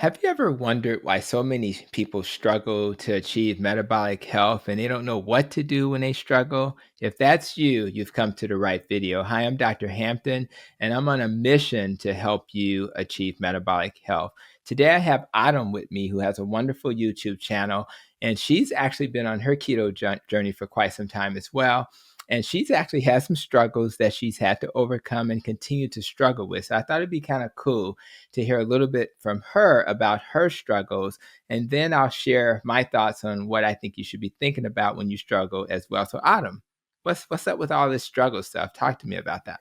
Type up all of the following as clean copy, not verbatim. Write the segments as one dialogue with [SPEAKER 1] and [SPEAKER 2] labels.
[SPEAKER 1] Have you ever wondered why so many people struggle to achieve metabolic health and they don't know what to do when they struggle? If that's you, you've come to the right video. Hi, I'm Dr. Hampton, and I'm on a mission to help you achieve metabolic health. Today, I have Autumn with me, who has a wonderful YouTube channel, and she's actually been on her keto journey for quite some time as well. And she's actually had some struggles that she's had to overcome and continue to struggle with. So I thought it'd be kind of cool to hear a little bit from her about her struggles. And then I'll share my thoughts on what I think you should be thinking about when you struggle as well. So, Autumn, what's up with all this struggle stuff? Talk to me about that.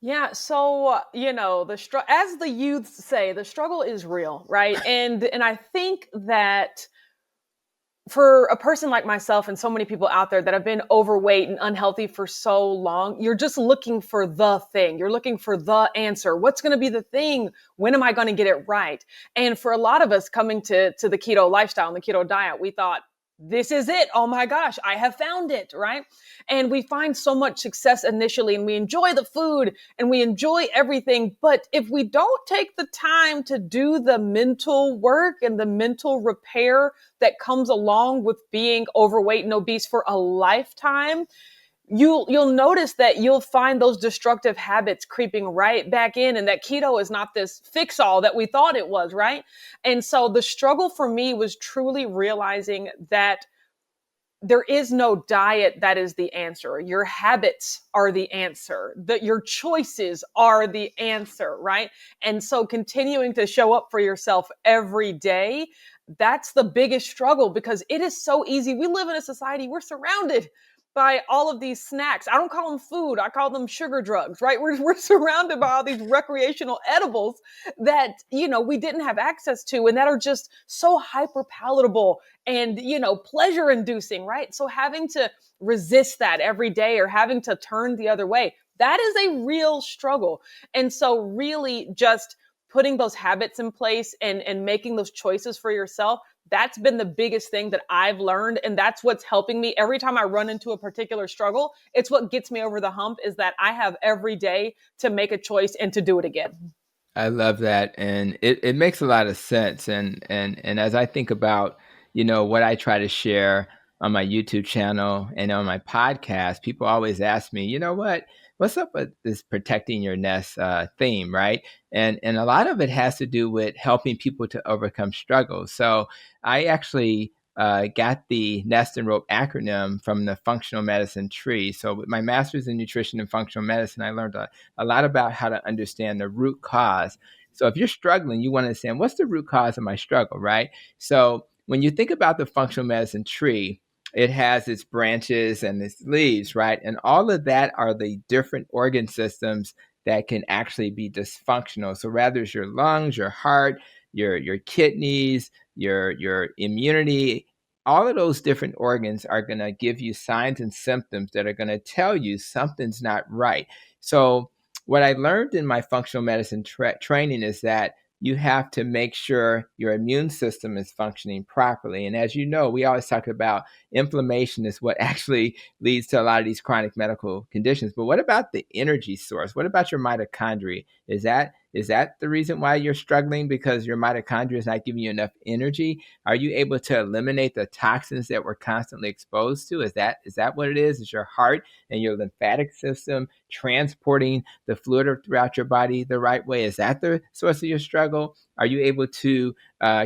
[SPEAKER 2] Yeah, so as the youths say, the struggle is real, right? And I think that for a person like myself and so many people out there that have been overweight and unhealthy for so long, you're just looking for the thing. You're looking for the answer. What's going to be the thing? When am I going to get it right? And for a lot of us coming to the keto lifestyle and the keto diet, we thought, this is it. Oh my gosh, I have found it, right? And we find so much success initially and we enjoy the food and we enjoy everything. But if we don't take the time to do the mental work and the mental repair that comes along with being overweight and obese for a lifetime, you'll notice that you'll find those destructive habits creeping right back in, and that keto is not this fix all that we thought it was, right? And so the struggle for me was truly realizing that there is no diet that is the answer. Your habits are the answer. That your choices are the answer, right? And so continuing to show up for yourself every day, that's the biggest struggle because it is so easy. We live in a society, we're surrounded by all of these snacks. I don't call them food, I call them sugar drugs, right? We're surrounded by all these recreational edibles that, we didn't have access to and that are just so hyper palatable and, pleasure inducing, right? So having to resist that every day or having to turn the other way, that is a real struggle. And so really just putting those habits in place and making those choices for yourself, that's been the biggest thing that I've learned. And that's what's helping me every time I run into a particular struggle. It's what gets me over the hump is that I have every day to make a choice and to do it again.
[SPEAKER 1] I love that, and it makes a lot of sense. And as I think about, what I try to share on my YouTube channel and on my podcast, people always ask me, what's up with this protecting your nest theme, right? And a lot of it has to do with helping people to overcome struggles. So I actually got the Nest and Rope acronym from the functional medicine tree. So with my master's in nutrition and functional medicine, I learned a lot about how to understand the root cause. So if you're struggling, you want to understand what's the root cause of my struggle, right? So when you think about the functional medicine tree, it has its branches and its leaves, right? And all of that are the different organ systems that can actually be dysfunctional. So rather it's your lungs, your heart, your kidneys, your immunity, all of those different organs are going to give you signs and symptoms that are going to tell you something's not right. So what I learned in my functional medicine training is that you have to make sure your immune system is functioning properly. And as you know, we always talk about inflammation is what actually leads to a lot of these chronic medical conditions. But what about the energy source? What about your mitochondria? Is that the reason why you're struggling because your mitochondria is not giving you enough energy? Are you able to eliminate the toxins that we're constantly exposed to? Is that what it is? Is your heart and your lymphatic system transporting the fluid throughout your body the right way? Is that the source of your struggle? Are you able to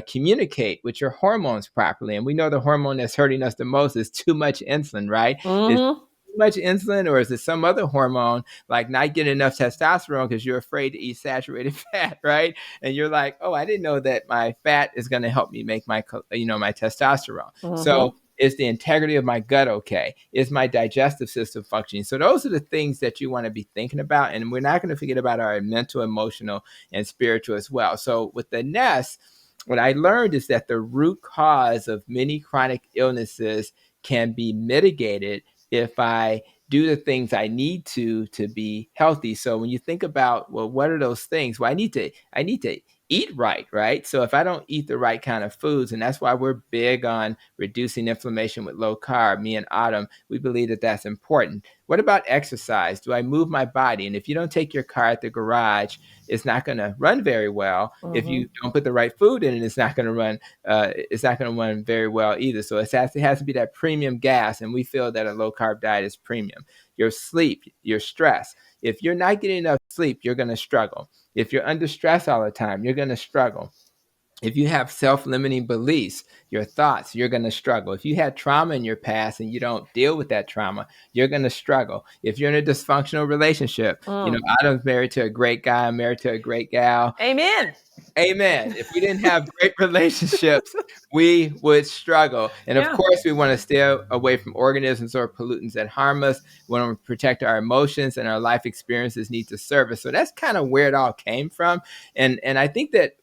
[SPEAKER 1] communicate with your hormones properly? And we know the hormone that's hurting us the most is too much insulin, right? Is
[SPEAKER 2] Mm-hmm.
[SPEAKER 1] too much insulin, or is it some other hormone like not getting enough testosterone because you're afraid to eat saturated fat, right? And you're like, oh, I didn't know that my fat is going to help me make my testosterone.
[SPEAKER 2] Mm-hmm.
[SPEAKER 1] So is the integrity of my gut okay? Is my digestive system functioning? So those are the things that you want to be thinking about. And we're not going to forget about our mental, emotional, and spiritual as well. So with the nest, what I learned is that the root cause of many chronic illnesses can be mitigated if I do the things I need to be healthy. So when you think about, well, what are those things? Well, I need to eat right, right? So if I don't eat the right kind of foods, and that's why we're big on reducing inflammation with low carb, me and Autumn, we believe that that's important. What about exercise? Do I move my body? And if you don't take your car at the garage, it's not going to run very well. If
[SPEAKER 2] Mm-hmm.
[SPEAKER 1] you don't put the right food in it, it's not going to run. It's not going to run very well either. So it has to be that premium gas, and we feel that a low carb diet is premium. Your sleep, your stress. If you're not getting enough sleep, you're going to struggle. If you're under stress all the time, you're going to struggle. If you have self-limiting beliefs, your thoughts, you're going to struggle. If you had trauma in your past and you don't deal with that trauma, you're going to struggle. If you're in a dysfunctional relationship,
[SPEAKER 2] Mm.
[SPEAKER 1] Adam's married to a great guy, I'm married to a great gal.
[SPEAKER 2] Amen.
[SPEAKER 1] Amen. If we didn't have great relationships, we would struggle. And of
[SPEAKER 2] Yeah.
[SPEAKER 1] course, we want to stay away from organisms or pollutants that harm us. We want to protect our emotions, and our life experiences need to serve us. So that's kind of where it all came from. And I think that,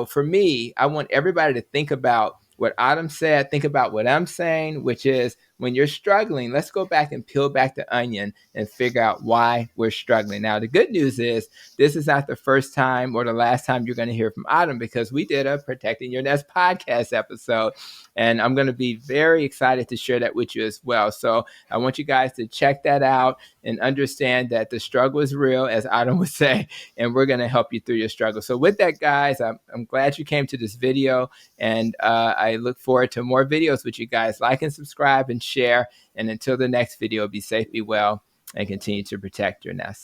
[SPEAKER 1] for me, I want everybody to think about what Autumn said, think about what I'm saying, which is when you're struggling, let's go back and peel back the onion and figure out why we're struggling. Now, the good news is this is not the first time or the last time you're going to hear from Autumn, because we did a Protecting Your Nest podcast episode, and I'm going to be very excited to share that with you as well. So I want you guys to check that out and understand that the struggle is real, as Autumn would say, and we're going to help you through your struggle. So with that, guys, I'm glad you came to this video, and I look forward to more videos with you guys. Like and subscribe and share. And until the next video, be safe, be well, and continue to protect your nest.